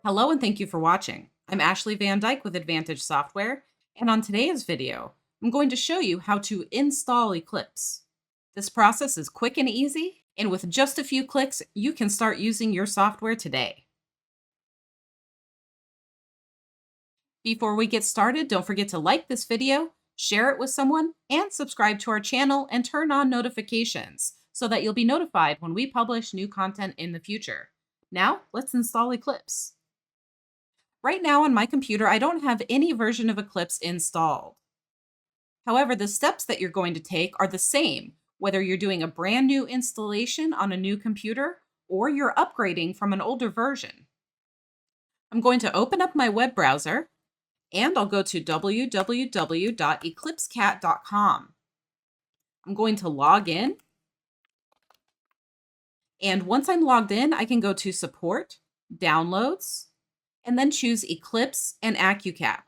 Hello and thank you for watching. I'm Ashley Van Dyke with Advantage Software, and on today's video, I'm going to show you how to install Eclipse. This process is quick and easy, and with just a few clicks, you can start using your software today. Before we get started, don't forget to like this video, share it with someone, and subscribe to our channel and turn on notifications so that you'll be notified when we publish new content in the future. Now, let's install Eclipse. Right now on my computer, I don't have any version of Eclipse installed. However, the steps that you're going to take are the same, whether you're doing a brand new installation on a new computer or you're upgrading from an older version. I'm going to open up my web browser and I'll go to www.eclipsecat.com. I'm going to log in, and once I'm logged in, I can go to Support, Downloads, and then choose Eclipse and AccuCap.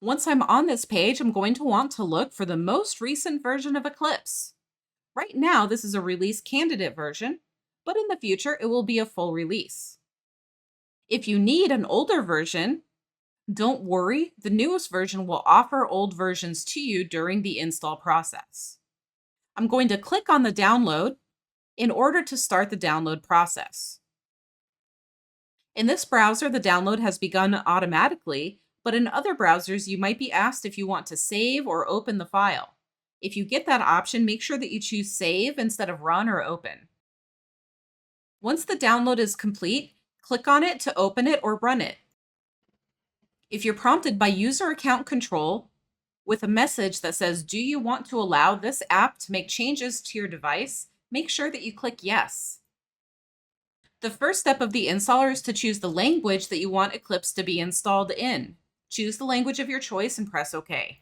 Once I'm on this page, I'm going to want to look for the most recent version of Eclipse. Right now, this is a release candidate version, but in the future, it will be a full release. If you need an older version, don't worry, the newest version will offer old versions to you during the install process. I'm going to click on the download in order to start the download process. In this browser, the download has begun automatically, but in other browsers, you might be asked if you want to save or open the file. If you get that option, make sure that you choose Save instead of Run or Open. Once the download is complete, click on it to open it or run it. If you're prompted by user account control with a message that says, "Do you want to allow this app to make changes to your device?" make sure that you click Yes. The first step of the installer is to choose the language that you want Eclipse to be installed in. Choose the language of your choice and press OK.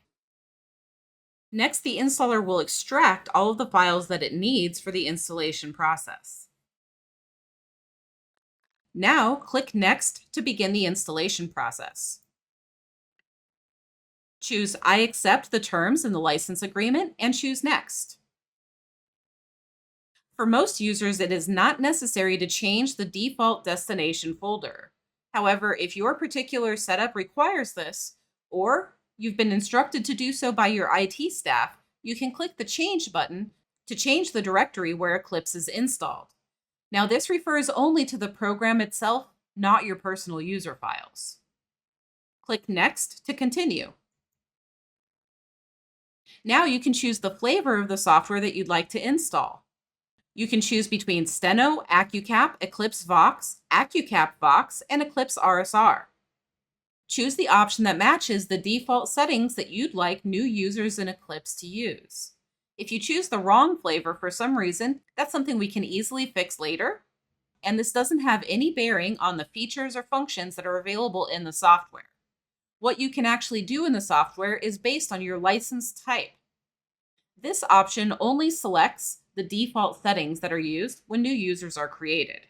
Next, the installer will extract all of the files that it needs for the installation process. Now, click Next to begin the installation process. Choose I accept the terms in the license agreement and choose Next. For most users, it is not necessary to change the default destination folder. However, if your particular setup requires this, or you've been instructed to do so by your IT staff, you can click the Change button to change the directory where Eclipse is installed. Now, this refers only to the program itself, not your personal user files. Click Next to continue. Now you can choose the flavor of the software that you'd like to install. You can choose between Steno, AccuCap, Eclipse Vox, AccuCap Vox, and Eclipse RSR. Choose the option that matches the default settings that you'd like new users in Eclipse to use. If you choose the wrong flavor for some reason, that's something we can easily fix later, and this doesn't have any bearing on the features or functions that are available in the software. What you can actually do in the software is based on your license type. This option only selects the default settings that are used when new users are created.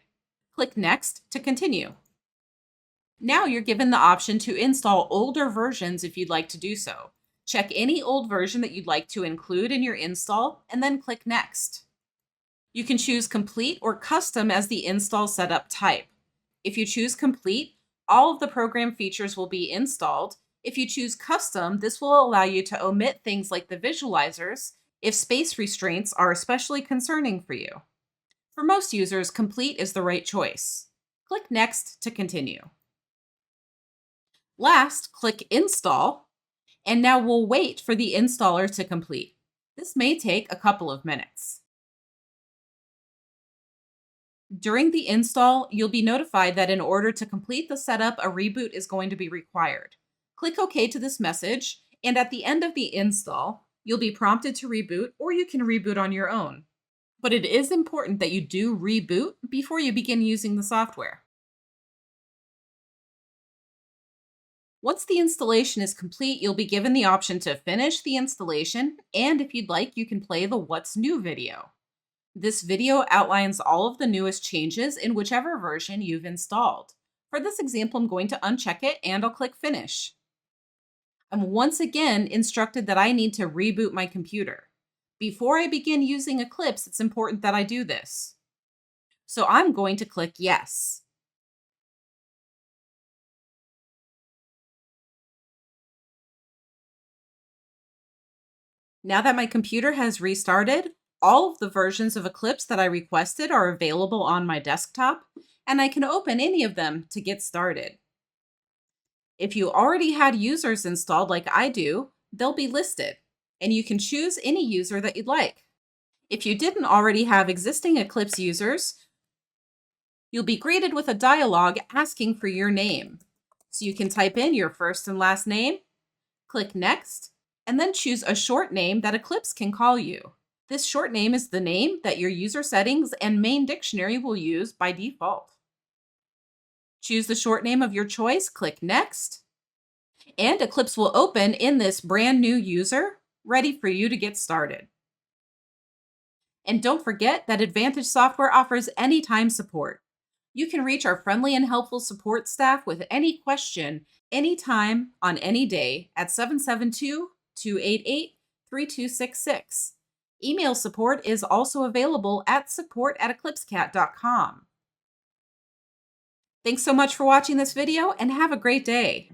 Click Next to continue. Now you're given the option to install older versions if you'd like to do so. Check any old version that you'd like to include in your install and then click Next. You can choose Complete or Custom as the install setup type. If you choose Complete, all of the program features will be installed. If you choose Custom, this will allow you to omit things like the visualizers if space restraints are especially concerning for you. For most users, Complete is the right choice. Click Next to continue. Last, click Install, and now we'll wait for the installer to complete. This may take a couple of minutes. During the install, you'll be notified that in order to complete the setup, a reboot is going to be required. Click OK to this message, and at the end of the install, you'll be prompted to reboot, or you can reboot on your own. But it is important that you do reboot before you begin using the software. Once the installation is complete, you'll be given the option to finish the installation, and if you'd like, you can play the What's New video. This video outlines all of the newest changes in whichever version you've installed. For this example, I'm going to uncheck it and I'll click Finish. I'm once again instructed that I need to reboot my computer. Before I begin using Eclipse, it's important that I do this. So I'm going to click Yes. Now that my computer has restarted, all of the versions of Eclipse that I requested are available on my desktop, and I can open any of them to get started. If you already had users installed like I do, they'll be listed, and you can choose any user that you'd like. If you didn't already have existing Eclipse users, you'll be greeted with a dialog asking for your name. So you can type in your first and last name, click Next, and then choose a short name that Eclipse can call you. This short name is the name that your user settings and main dictionary will use by default. Choose the short name of your choice, click Next, and Eclipse will open in this brand new user, ready for you to get started. And don't forget that Advantage Software offers anytime support. You can reach our friendly and helpful support staff with any question, anytime, on any day at 772-288-3266. Email support is also available at support@eclipsecat.com. Thanks so much for watching this video and have a great day.